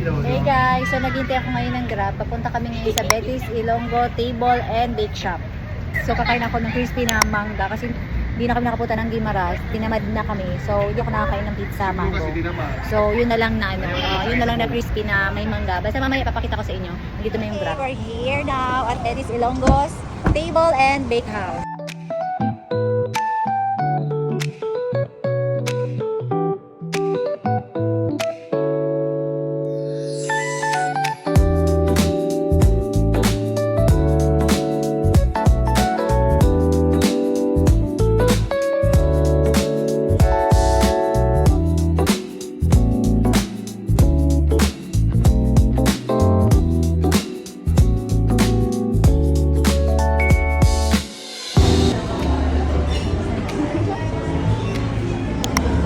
Hey guys, so naghintay ako ngayon ng Grab. Papunta kami ngayon sa Betis, Ilonggo, Table and Bake Shop. So kakain ako ng crispy na mangga kasi hindi na kami nakapunta ng Guimaras. Tinamad na kami. So hindi ako nakakain ng pizza mango. So yun na lang na yun na lang na crispy na may mangga. Basta mamaya papakita ko sa inyo. Nandito na yung Grab. We're here now at Betis, Ilonggo's Table and Bake House.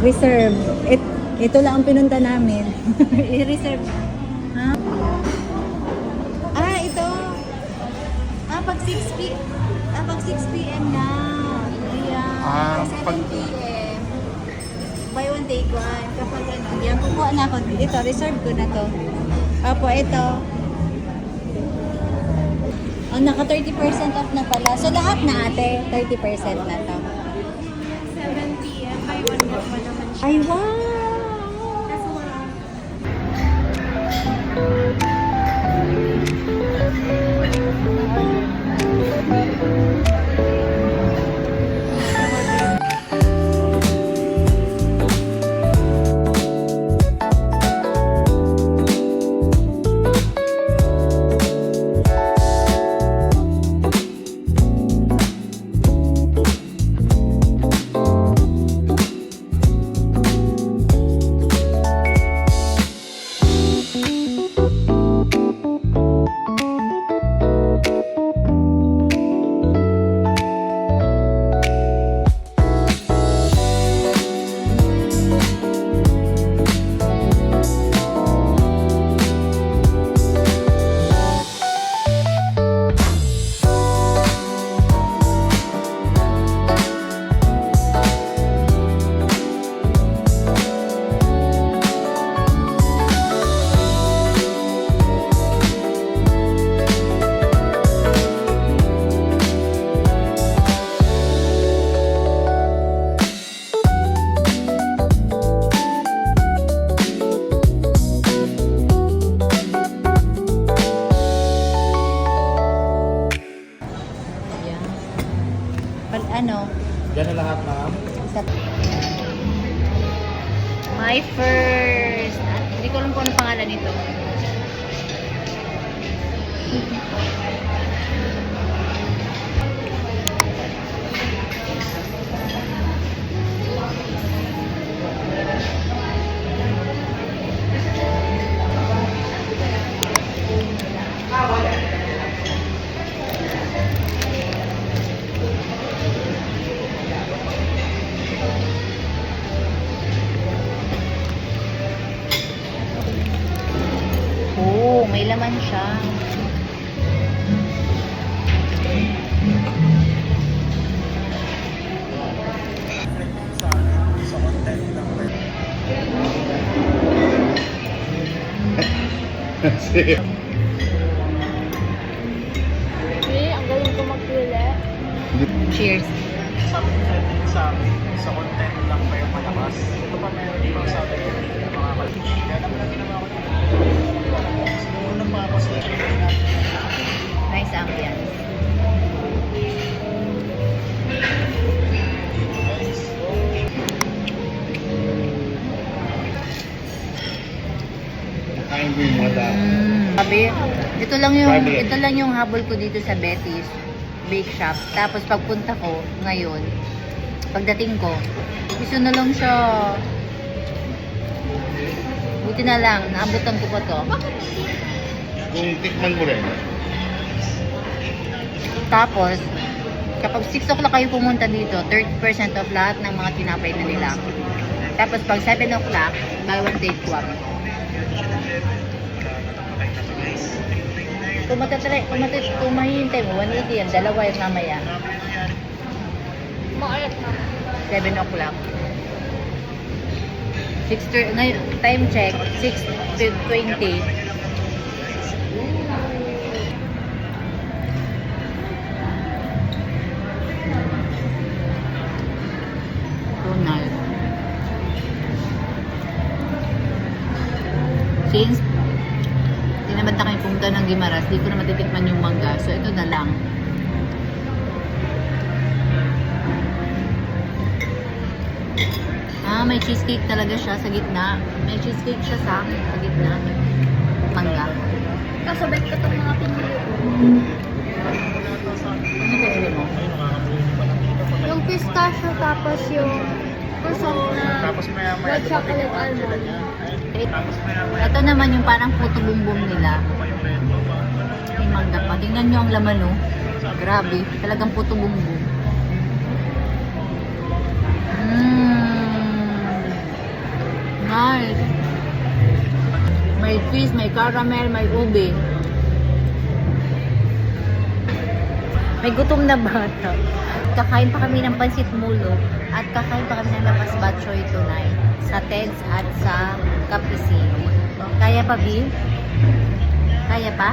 Reserve. Ito lang ang pinunta namin. I-reserve. Ha? Ito. Pag 6 p.m. na. Ayan. 7 p.m. Buy one, take one. Kapag ano, yan, kukuha na ako. Ito, reserve ko na to. Opo, ito. Naka 30% off na pala. So, lahat na ate, 30% na to. 7 p.m. Buy one get one naman siya. Ay, wow! That's one. Yan na lahat, ma'am. My first. Hindi ko alam kung ano pangalan nito. May laman siya. Ang galing ko magpili. Cheers. Sabi sa content lang pa yung malakas. Ito pa meron pa sabi ko mga kalitsya. Kaya naman natin naman ako unang mapasaya. Nice ambience. Kain ko yung mga Sabi, ito lang yung habol ko dito sa Betis Bake Shop. Tapos pagpunta ko ngayon, pagdating ko, gusto na lang siya. Buti na lang, naabutan ko pa to. Kung tikman mo rin. Tapos, kapag 6 o'clock kayo pumunta dito, 30% off lahat ng mga tinapay na nila. Tapos pag 7 o'clock, buy one take one. Kung mahihintay mo, 180 yan, dalawa yung mamaya. Maalat na. 7 o'clock. 6:30, ngayon, time check, 6:20. Ronald. Since tinamad na kami pumunta ng Guimaras, di ko na matitikman yung mangga. So, ito na lang. May cheesecake talaga siya sa gitna. May cheesecake siya sa gitna. Mangga. Kasabay ko itong mga pinili ko. Ano pinili mo? Yung pistachio tapos yung croissant na Tapos maya maya white chocolate almond. Tapos maya maya Ito naman yung parang puto bumbum nila. May mangga pa. Tingnan nyo ang laman, oh. Grabe. Talagang puto bumbum. Nice. May cheese, may caramel, may ube. May gutom na bata. Kakain pa kami ng pansit mulo at kakain pa kami ng lapas batchoy tonight sa Ted's at sa Capricino. Kaya pa, Bill? Kaya pa?